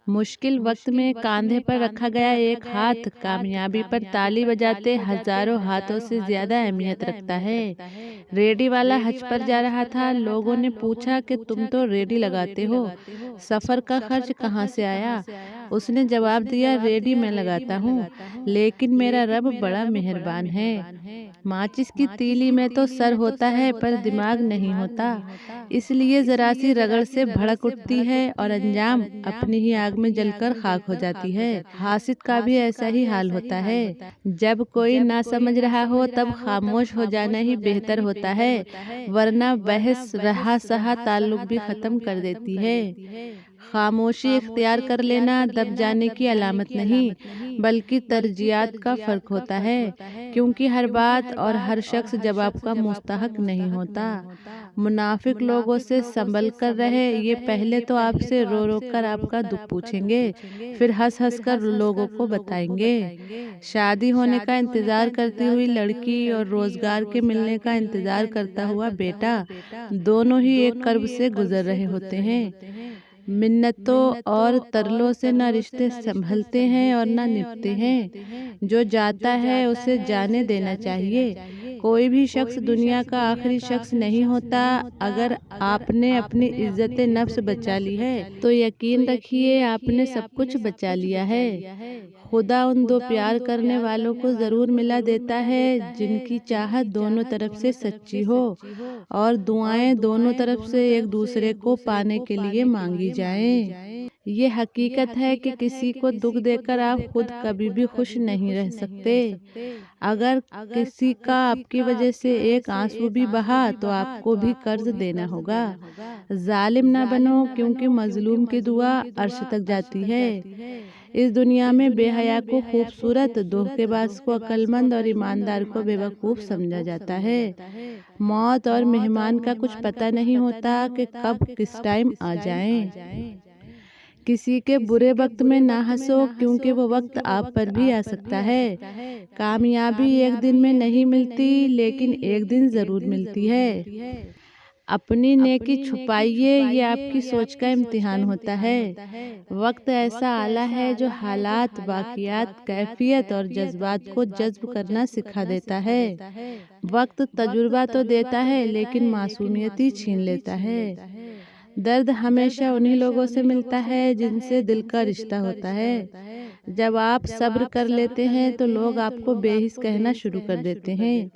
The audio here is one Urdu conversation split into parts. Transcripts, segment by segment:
مشکل وقت میں کاندھے پر رکھا گیا ایک ہاتھ کامیابی پر تالی بجاتے ہزاروں ہاتھوں سے زیادہ اہمیت رکھتا ہے۔ ریڈی والا حج پر جا رہا تھا۔ لوگوں نے پوچھا کہ تم تو ریڈی لگاتے ہو، سفر کا خرچ کہاں سے آیا؟ اس نے جواب دیا، ریڈی میں لگاتا ہوں، لیکن میرا رب بڑا مہربان ہے۔ ماچس کی تیلی میں تو سر ہوتا ہے پر دماغ نہیں ہوتا، اس لیے ذرا سی رگڑ سے بھڑک اٹھتی ہے اور انجام اپنی ہی آگ میں جل کر خاک ہو جاتی ہے۔ حاسد کا بھی ایسا ہی حال ہوتا ہے۔ جب کوئی نہ سمجھ رہا ہو تب خاموش ہو جانا ہی بہتر ہوتا ہے، ورنہ بحث رہا سہا تعلق بھی ختم کر دیتی ہے۔ خاموشی اختیار کر لینا دب جانے کی علامت نہیں، بلکہ ترجیحات کا فرق ہوتا ہے، کیونکہ ہر بات اور ہر شخص جواب کا مستحق نہیں ہوتا۔ منافق لوگوں سے سنبھل کر رہے، یہ پہلے تو آپ سے رو رو کر آپ کا دکھ پوچھیں گے، پھر ہنس ہنس کر لوگوں کو بتائیں گے۔ شادی ہونے کا انتظار کرتی ہوئی لڑکی اور روزگار کے ملنے کا انتظار کرتا ہوا بیٹا، دونوں ہی ایک کرب سے گزر رہے ہوتے ہیں۔ منتوں اور ترلوں سے نہ رشتے سنبھلتے ہیں اور نہ نبھتے ہیں۔ جو جاتا ہے اسے جانے دینا چاہیے۔ کوئی بھی شخص دنیا کا آخری شخص نہیں ہوتا۔ اگر آپ نے اپنی عزت نفس بچا لی ہے تو یقین رکھیے آپ نے سب کچھ بچا لیا ہے۔ خدا ان دو پیار کرنے والوں کو ضرور ملا دیتا ہے جن کی چاہت دونوں طرف سے سچی ہو اور دعائیں دونوں طرف سے ایک دوسرے کو پانے کے لیے مانگی جائیں۔ یہ حقیقت ہے کہ کسی کو دکھ دے کر آپ خود کبھی بھی خوش نہیں رہ سکتے۔ اگر کسی کا آپ کی وجہ سے ایک آنسو بھی بہا تو آپ کو بھی قرض دینا ہوگا۔ ظالم نہ بنو، کیونکہ مظلوم کی دعا عرش تک جاتی ہے۔ اس دنیا میں بے حیا کو خوبصورت، دھوکے باز کو عقل مند اور ایماندار کو بے وقوف سمجھا جاتا ہے۔ موت اور مہمان کا کچھ پتہ نہیں ہوتا کہ کب کس ٹائم آ جائیں۔ کسی کے برے وقت میں نہ ہنسو، کیونکہ وہ وقت آپ پر بھی آ سکتا ہے۔ کامیابی ایک دن میں نہیں ملتی، لیکن ایک دن ضرور ملتی ہے۔ اپنی نیکی چھپائیے، یہ آپ کی سوچ کا امتحان ہوتا ہے۔ وقت ایسا آلہ ہے جو حالات، واقعات، کیفیت اور جذبات کو جذب کرنا سکھا دیتا ہے۔ وقت تجربہ تو دیتا ہے لیکن معصومیت ہی چھین لیتا ہے۔ درد ہمیشہ انہی لوگوں سے ملتا ہے جن سے دل کا رشتہ ہوتا ہے۔ جب آپ صبر کر لیتے ہیں تو لوگ آپ کو بے حس کہنا شروع کر دیتے ہیں۔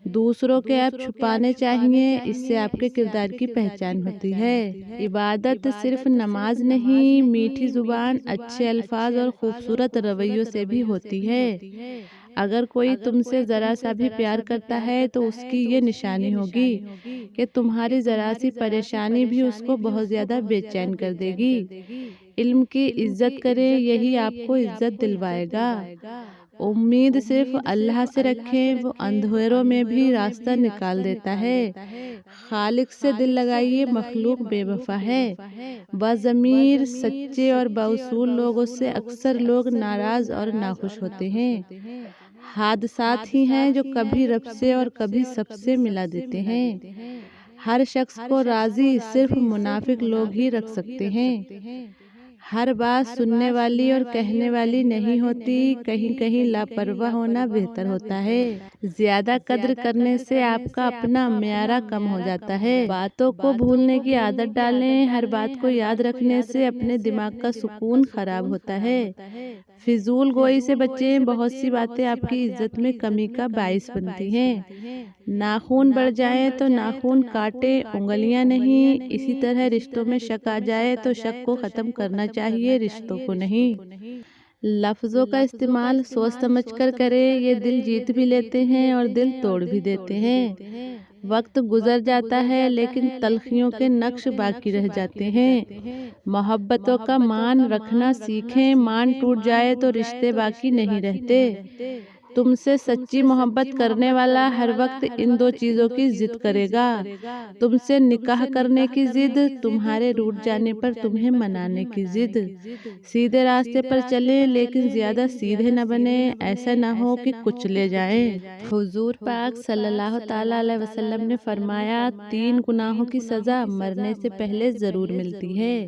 دوسروں کے عیب چھپانے چاہیے، اس سے آپ کے کردار کی پہچان ہوتی ہے۔ عبادت صرف نماز نہیں، میٹھی زبان، اچھے الفاظ اور خوبصورت رویوں سے بھی ہوتی ہے۔ اگر کوئی تم سے ذرا سا بھی پیار کرتا ہے تو اس کی یہ نشانی ہوگی کہ تمہاری ذرا سی پریشانی بھی اس کو بہت زیادہ بے چین کر دے گی۔ علم کی عزت کریں، یہی آپ کو عزت دلوائے گا۔ امید صرف اللہ سے رکھیں، وہ اندھیروں میں بھی راستہ نکال دیتا ہے۔ خالق سے دل لگائیے، مخلوق بے وفا ہے۔ باضمیر، سچے اور بااصول لوگوں سے اکثر لوگ ناراض اور ناخوش ہوتے ہیں۔ حادثات ہی ہیں جو کبھی رب سے اور کبھی سب سے ملا دیتے ہیں۔ ہر شخص کو راضی صرف منافق لوگ ہی رکھ سکتے ہیں۔ ہر بات سننے والی اور کہنے والی نہیں ہوتی، کہیں کہیں لاپرواہ ہونا بہتر ہوتا ہے۔ زیادہ قدر کرنے سے آپ کا اپنا معیار کم ہو جاتا ہے۔ باتوں کو بھولنے کی عادت ڈالیں، ہر بات کو یاد رکھنے سے اپنے دماغ کا سکون خراب ہوتا ہے۔ فضول گوئی سے بچیں، بہت سی باتیں آپ کی عزت میں کمی کا باعث بنتی ہیں۔ ناخن بڑھ جائیں تو ناخن کاٹیں، انگلیاں نہیں۔ اسی طرح رشتوں میں شک آ جائے تو شک کو ختم کرنا چاہیے، رشتوں کو نہیں۔ لفظوں کا استعمال سوچ سمجھ کر کریں، یہ دل جیت بھی لیتے ہیں اور دل توڑ بھی دیتے ہیں۔ وقت گزر جاتا ہے لیکن تلخیوں کے نقش باقی رہ جاتے ہیں۔ محبتوں کا مان رکھنا سیکھیں، مان ٹوٹ جائے تو رشتے باقی نہیں رہتے۔ تم سے سچی محبت کرنے والا ہر وقت ان دو چیزوں کی ضد کرے گا، تم سے نکاح کرنے کی ضد، تمہارے روٹھ جانے پر تمہیں منانے کی ضد۔ سیدھے راستے پر چلیں لیکن زیادہ سیدھے نہ بنیں، ایسا نہ ہو کہ کچھ لے جائیں۔ حضور پاک صلی اللہ تعالیٰ علیہ وسلم نے فرمایا، 3 گناہوں کی سزا مرنے سے پہلے ضرور ملتی ہے۔